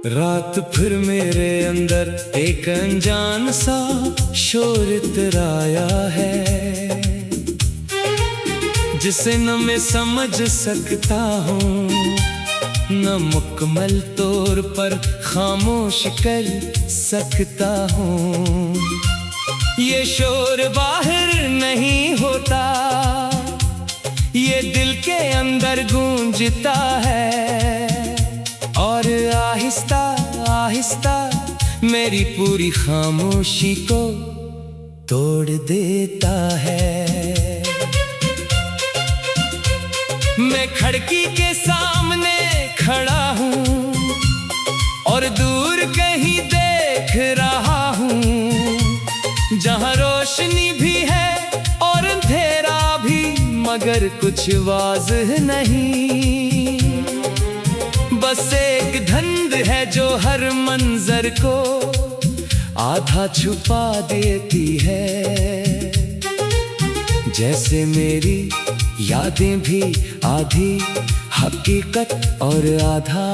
रात फिर मेरे अंदर एक अनजान सा शोर इतराया है, जिसे न मैं समझ सकता हूँ, न मुकम्मल तौर पर खामोश कर सकता हूँ। ये शोर बाहर नहीं होता, ये दिल के अंदर गूंजता है और आहिस्ता आहिस्ता मेरी पूरी खामोशी को तोड़ देता है। मैं खिड़की के सामने खड़ा हूँ और दूर कहीं देख रहा हूँ, जहाँ रोशनी भी है और अंधेरा भी, मगर कुछ वाज़ह नहीं। बस एक धुंध है जो हर मंजर को आधा छुपा देती है, जैसे मेरी यादें भी आधी हकीकत और आधा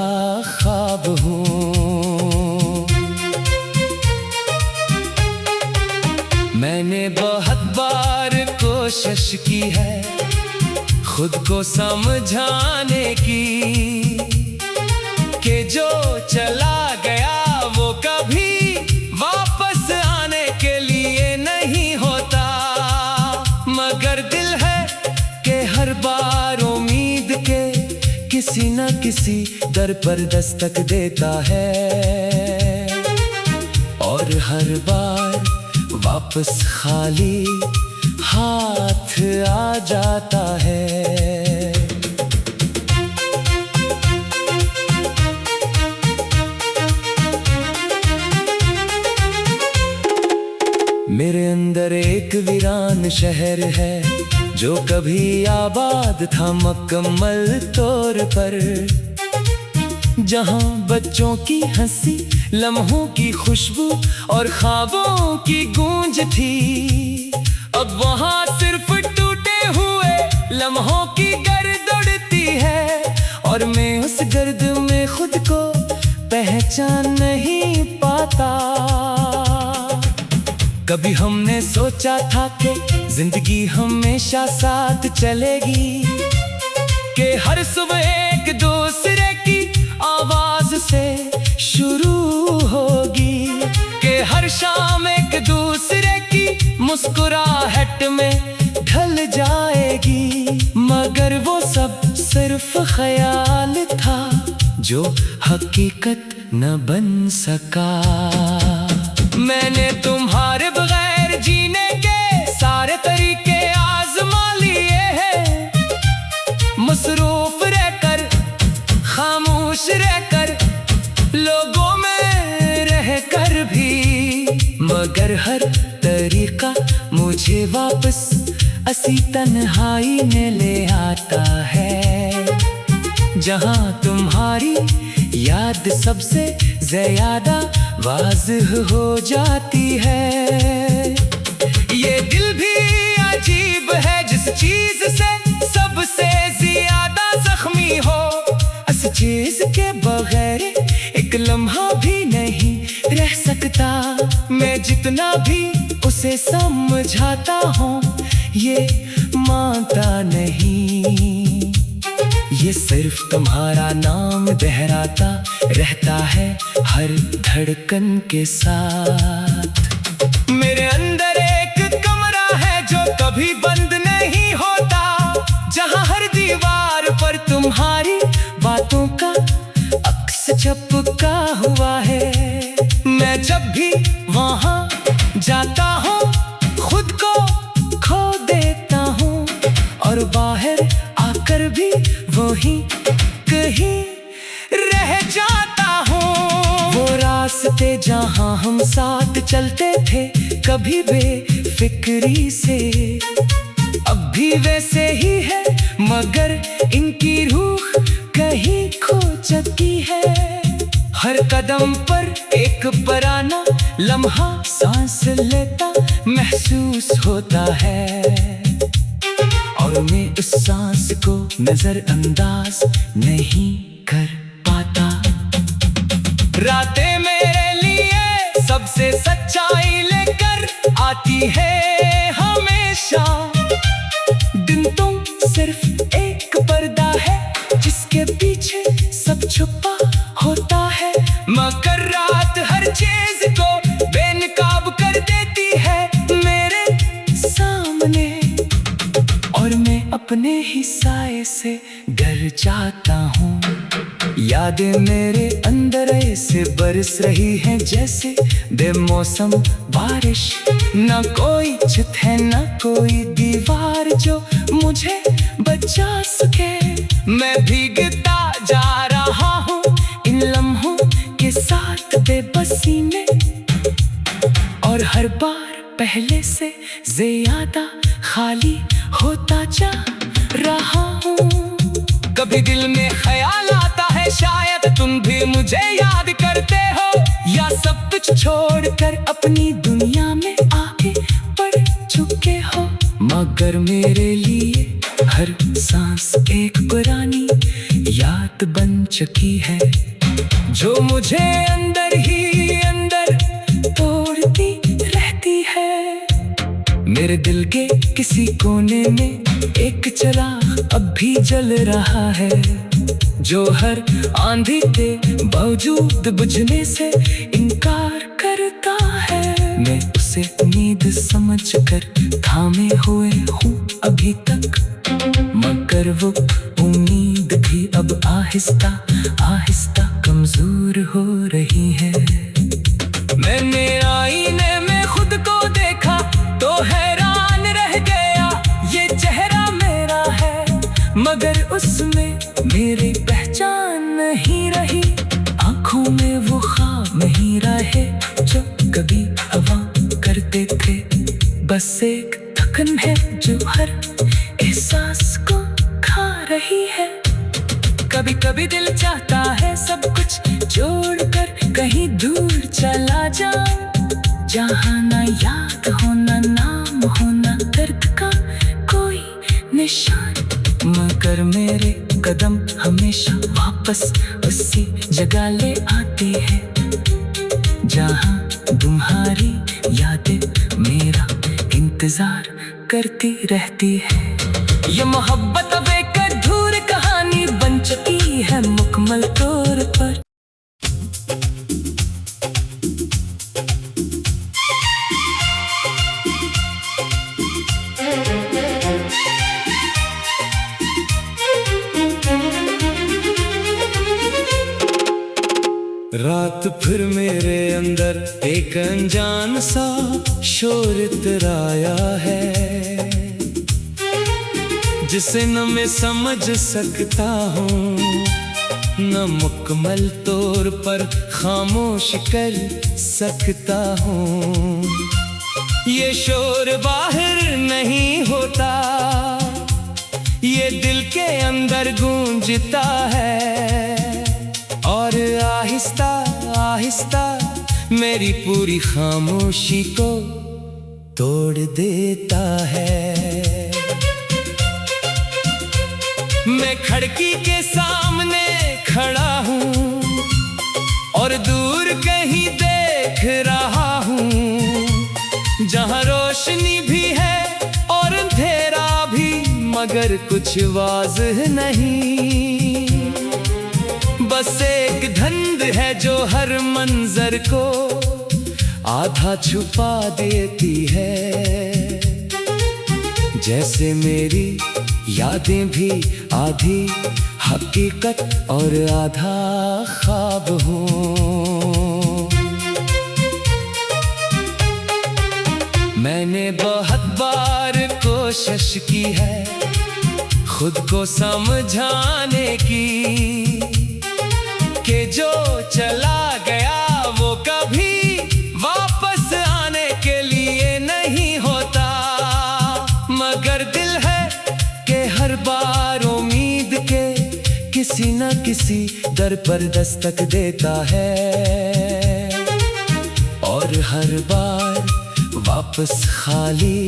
ख्वाब हूँ। मैंने बहुत बार कोशिश की है खुद को समझाने की, कि जो चला गया वो कभी वापस आने के लिए नहीं होता, मगर दिल है कि हर बार उम्मीद के किसी न किसी दर पर दस्तक देता है, और हर बार वापस खाली हाथ आ जाता है। मेरे अंदर एक वीरान शहर है जो कभी आबाद था मुकम्मल तौर पर, जहाँ बच्चों की हंसी, लम्हों की खुशबू और ख्वाबों की गूंज थी। अब वहाँ सिर्फ टूटे हुए लम्हों की गर्द उड़ती है, और मैं उस गर्द में खुद को पहचान नहीं पाता। कभी हमने सोचा था कि जिंदगी हमेशा साथ चलेगी, कि हर सुबह एक दूसरे की आवाज से शुरू होगी, कि हर शाम एक दूसरे की मुस्कुराहट में ढल जाएगी, मगर वो सब सिर्फ ख्याल था जो हकीकत न बन सका। मैंने तुम्हारे बगैर जीने के सारे तरीके आजमा लिए हैं, मसरूफ रहकर, खामोश रहकर, लोगों में रहकर भी, मगर हर तरीका मुझे वापस असी तन्हाई में ले आता है, जहाँ तुम्हारी याद सबसे ज्यादा वाज़ह हो जाती है। ये दिल भी अजीब है जिस चीज से सबसे ज्यादा जख्मी हो, उस चीज के बगैर एक लम्हा भी नहीं रह सकता। मैं जितना भी उसे समझाता हूँ ये मानता नहीं, ये सिर्फ तुम्हारा नाम दोहराता रहता है हर धड़कन के साथ। मेरे अंदर एक कमरा है जो कभी बंद नहीं होता, जहाँ हर दीवार पर तुम्हारी बातों का अक्स छपका हुआ है। मैं जब भी वहाँ जाता हूँ खुद को खो देता हूँ, और बाहर आकर भी वही कहीं रह जाता हूँ। वो रास्ते जहाँ हम साथ चलते थे कभी बेफिक्री से, अब भी वैसे ही है, मगर इनकी रूह कहीं खो चुकी है। हर कदम पर एक पुराना लम्हा सांस लेता महसूस होता है, और मैं उस सांस को नजरअंदाज नहीं कर पाता। रातें मेरे लिए सबसे सच्चाई लेकर आती है हमेशा। दिन तो सिर्फ एक पर्दा है जिसके पीछे सब छुपा होता है, मगर रात हर चीज को बेनकाब कर देती है मेरे सामने, और मैं अपने ही साए से डर जाता हूँ। यादें मेरे अंदर ऐसे बरस रही हैं जैसे बेमौसम बारिश। ना कोई छत है ना कोई दीवार जो मुझे बचा सके। मैं भीगता जा रहा हूँ इन लम्हों के साथ बेबसी में, और हर बार पहले से ज्यादा खाली होता जा रहा हूँ। कभी दिल में ख्याल आता है शायद तुम भी मुझे याद करते हो, या सब कुछ छोड़कर अपनी दुनिया में आगे बढ़ चुके हो। मगर मेरे लिए हर सांस एक पुरानी याद बन चुकी है, जो मुझे अंदर ही अंदर तोड़ती रहती है। मेरे दिल के किसी कोने में एक चिराग अब भी जल रहा है, जो हर आंधी के बावजूद बुझने से इनकार करता है। मैं उसे उम्मीद समझकर थामे हुए हूँ अभी तक, मगर वो उम्मीद भी अब आहिस्ता आहिस्ता कमजोर हो रही है। मैंने आईने में खुद को देखा तो हैरान रह गया, ये चेहरा मेरा है मगर उसमें मेरी पहचान नहीं रही। आंखों में वो ख्वाब नहीं रहे जो कभी हवा करते थे, बस एक थकन है जो हर एहसास को खा रही है। कभी कभी दिल चाहता है सब कुछ छोड़कर कहीं दूर चला जाऊं, जहाँ ना याद हो ना नाम हो ना दर्द का कोई निशान। मगर मेरे कदम हमेशा वापस उसी जगह ले आती है, जहाँ तुम्हारी यादें मेरा इंतजार करती रहती है। ये मोहब्बत अब एक अधूरी कहानी बन चुकी है मुकम्मल तौर पर। रात फिर मेरे अंदर एक अनजान सा शोर इतराया है, जिसे न मैं समझ सकता हूँ न मुकम्मल तौर पर खामोश कर सकता हूँ। ये शोर बाहर नहीं होता, ये दिल के अंदर गूंजता है, और आहिस्ता आहिस्ता मेरी पूरी खामोशी को तोड़ देता है। मैं खिड़की के सामने खड़ा हूँ और दूर कहीं देख रहा हूँ, जहाँ रोशनी भी है और अंधेरा भी, मगर कुछ वाज़ह नहीं। बस एक धुंध है जो हर मंजर को आधा छुपा देती है, जैसे मेरी यादें भी आधी हकीकत और आधा ख्वाब हों। मैंने बहुत बार कोशिश की है खुद को समझाने की, कि जो चला गया वो कभी वापस आने के लिए नहीं होता, मगर दिल है कि हर बार उम्मीद के किसी न किसी दर पर दस्तक देता है, और हर बार वापस खाली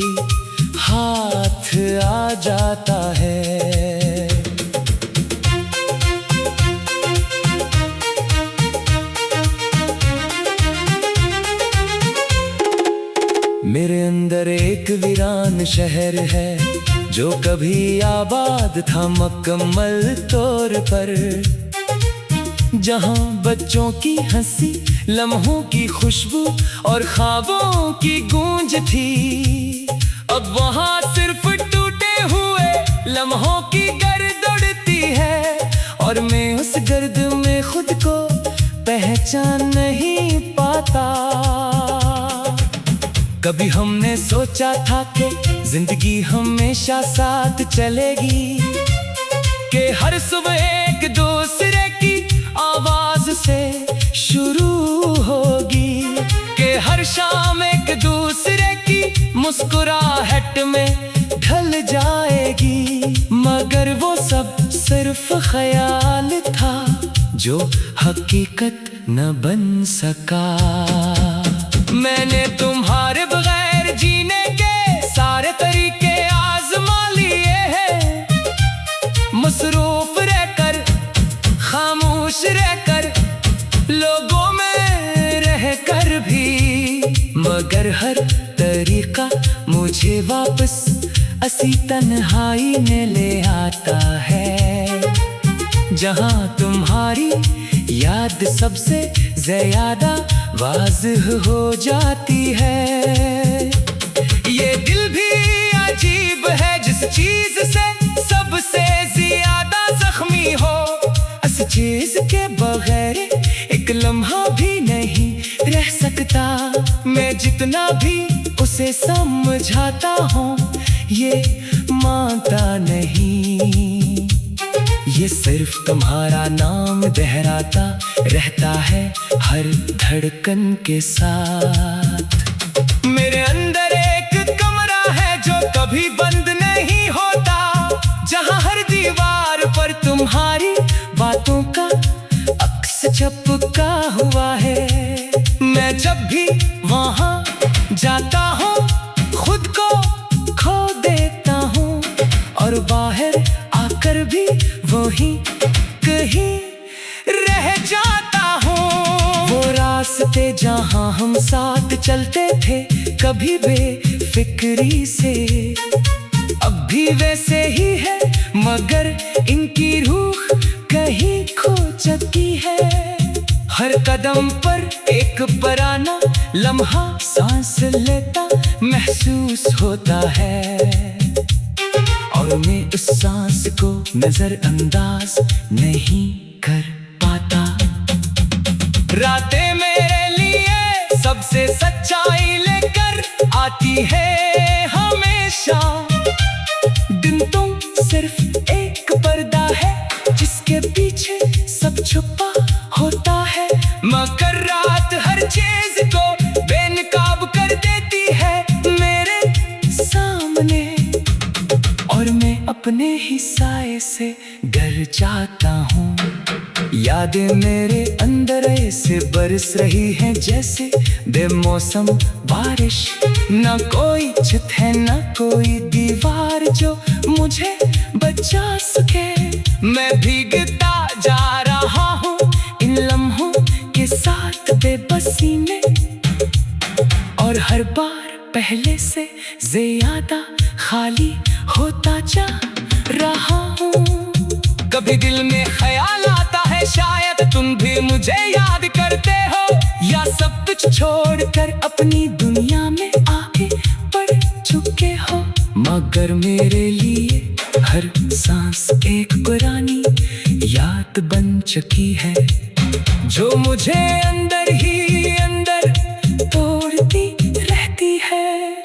हाथ आ जाता है। एक वीरान शहर है जो कभी आबाद था मुकम्मल तौर पर, जहाँ बच्चों की हंसी, लम्हों की खुशबू और ख्वाबों की गूंज थी। अब वहाँ सिर्फ टूटे हुए लम्हों की गर्द उड़ती है, और मैं उस गर्द में खुद को पहचान नहीं पाता। कभी हमने सोचा था कि जिंदगी हमेशा साथ चलेगी, कि हर सुबह एक दूसरे की आवाज से शुरू होगी, कि हर शाम एक दूसरे की मुस्कुराहट में ढल जाएगी। मगर वो सब सिर्फ ख्याल था जो हकीकत न बन सका। मैंने तुम्हारे बगैर जीने के सारे तरीके आजमा लिए हैं, मसरूफ रहकर, खामोश रहकर, लोगों में रहकर भी, मगर हर तरीका मुझे वापस असी तन्हाई में ले आता है, जहाँ तुम्हारी याद सबसे ज्यादा वाज़िह हो जाती है। ये दिल भी अजीब है जिस चीज से सबसे ज्यादा जख्मी हो, उस चीज के बगैर एक लम्हा भी नहीं रह सकता। मैं जितना भी उसे समझाता हूँ ये मानता नहीं, ये सिर्फ तुम्हारा नाम दोहराता रहता है हर धड़कन के साथ। मेरे अंदर एक कमरा है जो कभी बंद नहीं होता, जहाँ हर दीवार पर तुम्हारी बातों का अक्स छपका हुआ है। मैं जब भी वहाँ जाता हूँ खुद को खो देता हूँ, और बाहर आकर भी वहीं कहीं रह जाता हूँ। वो रास्ते जहाँ हम साथ चलते थे कभी बेफिक्री से, अब भी वैसे ही है, मगर इनकी रूह कहीं खो चुकी है। हर कदम पर एक पुराना लम्हा सांस लेता महसूस होता है, और मैं उस सांस को नजरअंदाज नहीं कर पाता। रातें मेरे लिए सबसे सच्चाई लेकर आती है हमेशा, दिन तो सिर्फ एक पर्दा है जिसके पीछे सब छुपा होता है, मगर रात हर चीज को बेनकाब कर देती है मेरे सामने, और मैं अपने ही साए से डर जाता हूँ। यादें मेरे अंदर ऐसे बरस रही हैं जैसे बेमौसम बारिश, ना कोई छत है ना कोई दीवार जो मुझे बचा सके। मैं भीगता जा रहा हूँ इन लम्हों के साथ बेबसी में, और हर बार पहले से ज्यादा खाली होता जा रहा हूँ। कभी दिल में ख्याल आता है शायद तुम भी मुझे याद करते हो, या सब कुछ छोड़कर अपनी दुनिया में आगे बढ़ चुके हो। मगर मेरे लिए हर सांस एक पुरानी याद बन चुकी है, जो मुझे अंदर ही अंदर तोड़ती रहती है।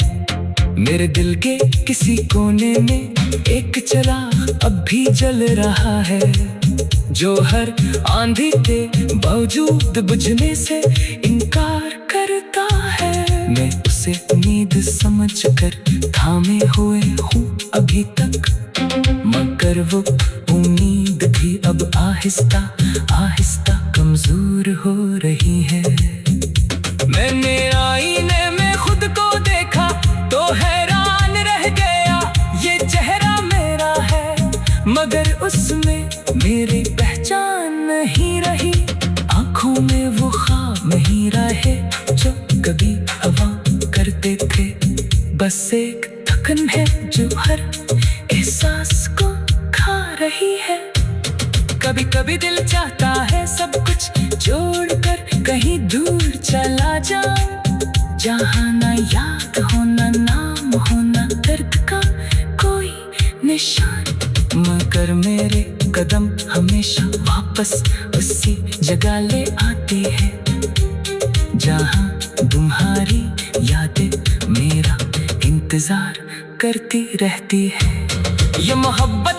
मेरे दिल के किसी कोने में एक चिराग अब भी जल रहा है, जो हर आंधी के बावजूद बुझने से इनकार करता है। मैं उसे उम्मीद समझकर थामे हुए हूँ अभी तक, मगर वो उम्मीद भी अब आहिस्ता आहिस्ता कमजोर हो रही है। मैंने आईने में खुद को देखा तो हैरान रह गया, ये चेहरा मेरा है मगर उसमें मेरी पहचान नहीं रही। आंखों में वो ख्वाब नहीं रहे जो कभी हवा करते थे, बस बस एक थकन है जो हर एहसास को खा रही है। कभी कभी दिल चाहता है सब कुछ छोड़कर कहीं दूर चला जाऊं, जहां ना याद हो ना नाम हो ना दर्द का कोई निशान, मगर मेरे कदम हमेशा वापस उसी जगह ले आती है जहां तुम्हारी यादें मेरा इंतजार करती रहती है। ये मोहब्बत